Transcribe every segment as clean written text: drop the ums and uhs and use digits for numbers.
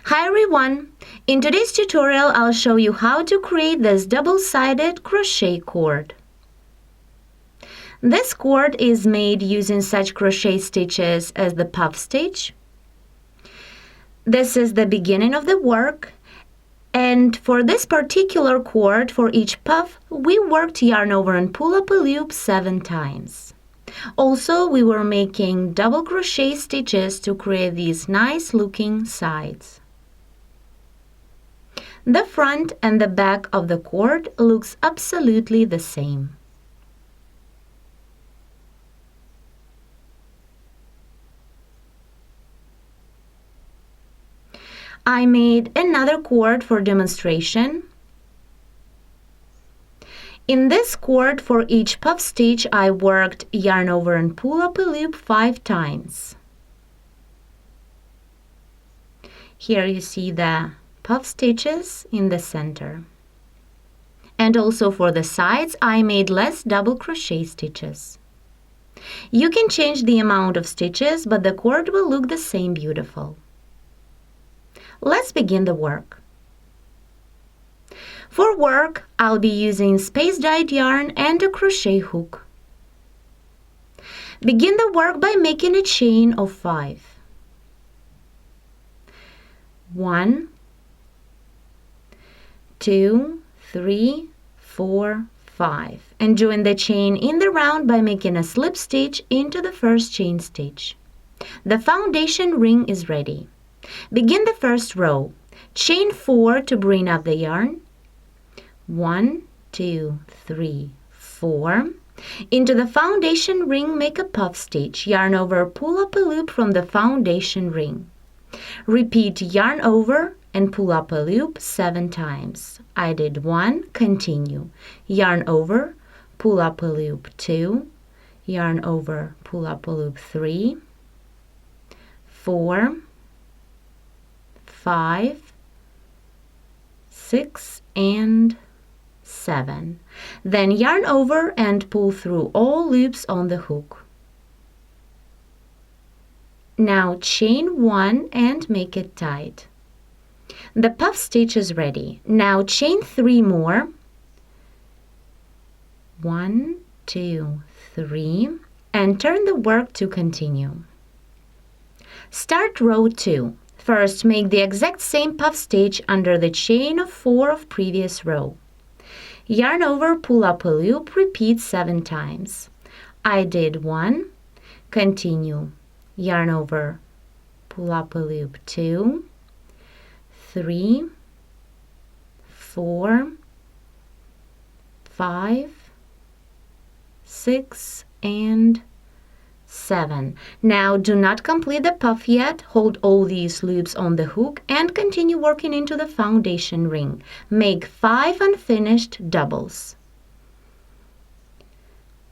Hi everyone! In today's tutorial, I'll show you how to create this double-sided crochet cord. This cord is made using such crochet stitches as the puff stitch. This is the beginning of the work, and for this particular cord, for each puff, we worked yarn over and pull up a loop 7 times. Also, we were making double crochet stitches to create these nice looking sides. The front and the back of the cord looks absolutely the same. I made another cord for demonstration. In this cord, for each puff stitch, I worked yarn over and pull up a loop 5 times. Here you see the puff stitches in the center. And also for the sides, I made less double crochet stitches. You can change the amount of stitches, but the cord will look the same beautiful. Let's begin the work. For work, I'll be using space-dyed yarn and a crochet hook. Begin the work by making a chain of 5. 1, 2, 3, 4, 5. And join the chain in the round by making a slip stitch into the first chain stitch. The foundation ring is ready. Begin the first row. Chain 4 to bring up the yarn. 1, 2, 3, 4. Into the foundation ring, make a puff stitch. Yarn over, pull up a loop from the foundation ring. Repeat yarn over and pull up a loop 7 times. I did 1, continue. Yarn over, pull up a loop 2. Yarn over, pull up a loop 3, 4, 5, 6, and 7. Then yarn over and pull through all loops on the hook. Now chain 1 and make it tight. The puff stitch is ready. Now chain 3 more. 1, 2, 3, and turn the work to continue. Start row 2. First, make the exact same puff stitch under the chain of 4 of previous row. Yarn over, pull up a loop, repeat 7 times. I did 1, continue. Yarn over, pull up a loop 2, 3, 4, 5, 6, and 7. Now do not complete the puff yet. Hold all these loops on the hook and continue working into the foundation ring. Make 5 unfinished doubles.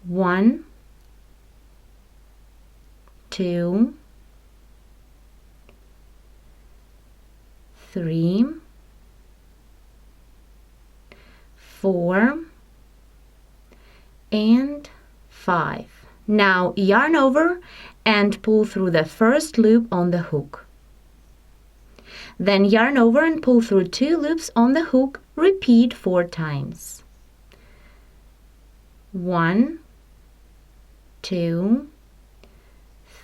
1, 2, 3, 4, and 5. Now yarn over and pull through the first loop on the hook. Then yarn over and pull through 2 loops on the hook. Repeat 4 times. 1, 2,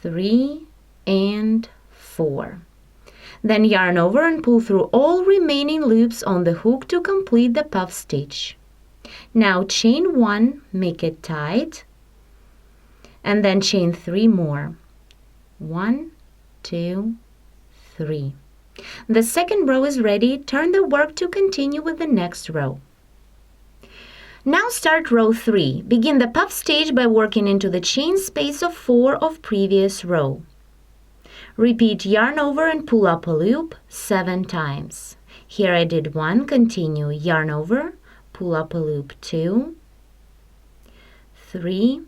3, and 4. Then yarn over and pull through all remaining loops on the hook to complete the puff stitch. Now chain 1, make it tight, and then chain 3 more. 1, 2, 3. The second row is ready. Turn the work to continue with the next row. Now start row 3. Begin the puff stitch by working into the chain space of 4 of previous row. Repeat yarn over and pull up a loop 7 times. Here I did 1, continue. Yarn over, pull up a loop 2, 3,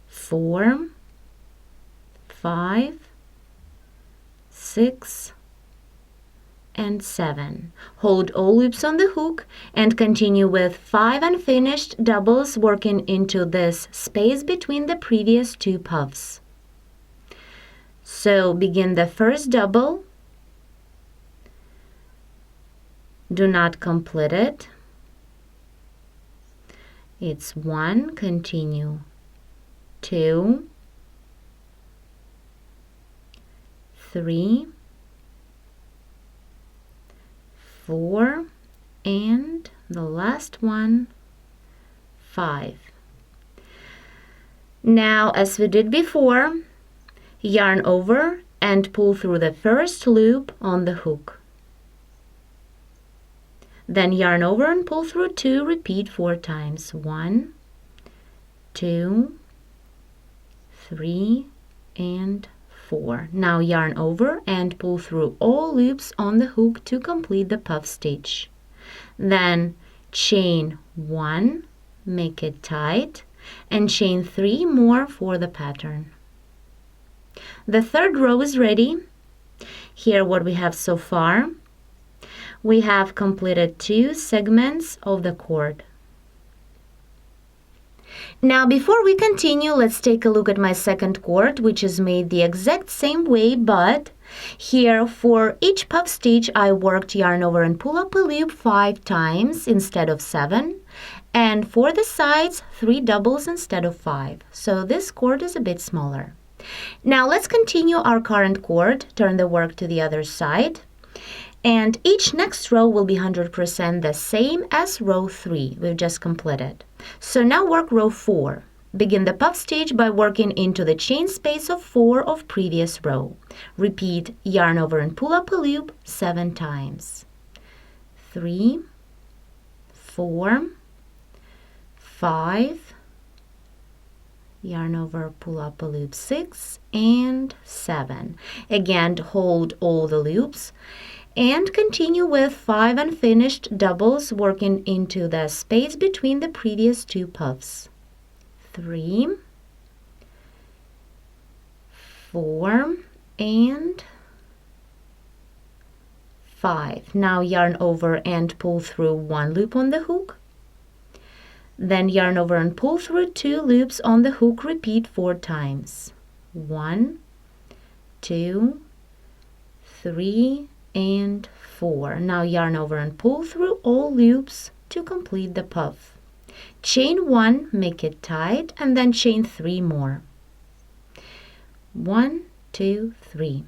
4, 5, 6, and 7. Hold all loops on the hook and continue with 5 unfinished doubles working into this space between the previous 2 puffs. So begin the first double Do not complete it. It's 1, continue, 2, 3, 4, and the last one, 5. Now, as we did before, yarn over and pull through the first loop on the hook. Then yarn over and pull through 2, repeat 4 times. 1, 2, 3, and 4. Now yarn over and pull through all loops on the hook to complete the puff stitch. Then chain 1, make it tight, and chain 3 more for the pattern. The third row is ready. Here what we have so far. We have completed 2 segments of the cord. Now before we continue, let's take a look at my second cord, which is made the exact same way, but here for each puff stitch I worked yarn over and pull up a loop 5 times instead of 7, and for the sides 3 doubles instead of 5. So this cord is a bit smaller. Now let's continue our current cord, turn the work to the other side. And each next row will be 100% the same as row 3 we've just completed. So now work row 4. Begin the puff stitch by working into the chain space of 4 of previous row. Repeat yarn over and pull up a loop 7 times. 3, 4, 5, yarn over, pull up a loop 6, and 7. Again, hold all the loops. And continue with 5 unfinished doubles working into the space between the previous 2 puffs. 3, 4, and 5. Now yarn over and pull through 1 loop on the hook. Then yarn over and pull through 2 loops on the hook. Repeat 4 times. 1, 2, 3, and 4. Now yarn over and pull through all loops to complete the puff. Chain 1, make it tight, and then chain 3 more. 1, 2, 3.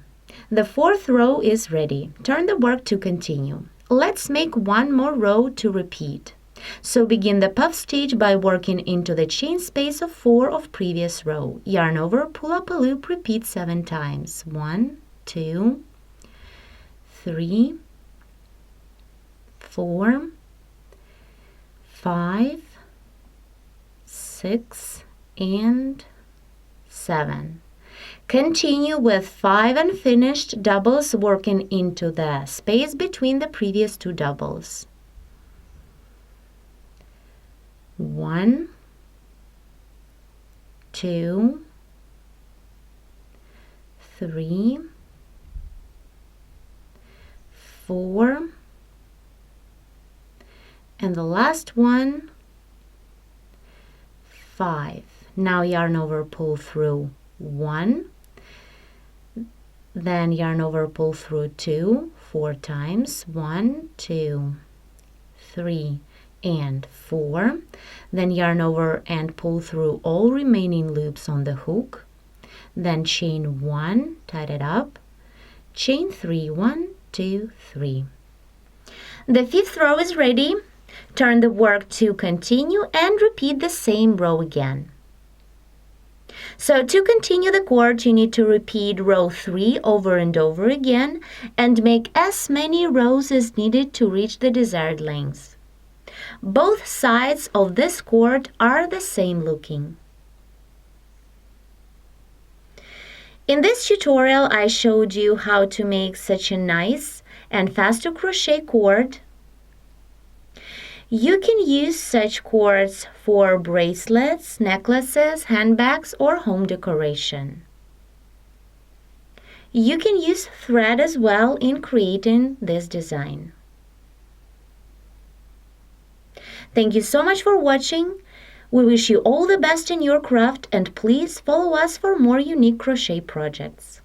The fourth row is ready. Turn the work to continue. Let's make 1 more row to repeat. So begin the puff stitch by working into the chain space of 4 of previous row. Yarn over, pull up a loop, repeat 7 times. 1, 2, 3, 4, 5, 6, and 7. Continue with 5 unfinished doubles working into the space between the previous 2 doubles. 1, 2, 3, 4, and the last one, 5. Now yarn over, pull through 1, then yarn over, pull through 2 4 times. 1, 2, 3, and 4. Then yarn over and pull through all remaining loops on the hook. Then chain 1, tie it up, chain 3, 1, 2, 3. The fifth row is ready. Turn the work to continue and repeat the same row again. So to continue the cord, you need to repeat row 3 over and over again and make as many rows as needed to reach the desired length. Both sides of this cord are the same looking. In this tutorial, I showed you how to make such a nice and fast to crochet cord. You can use such cords for bracelets, necklaces, handbags, or home decoration. You can use thread as well in creating this design. Thank you so much for watching. We wish you all the best in your craft, and please follow us for more unique crochet projects.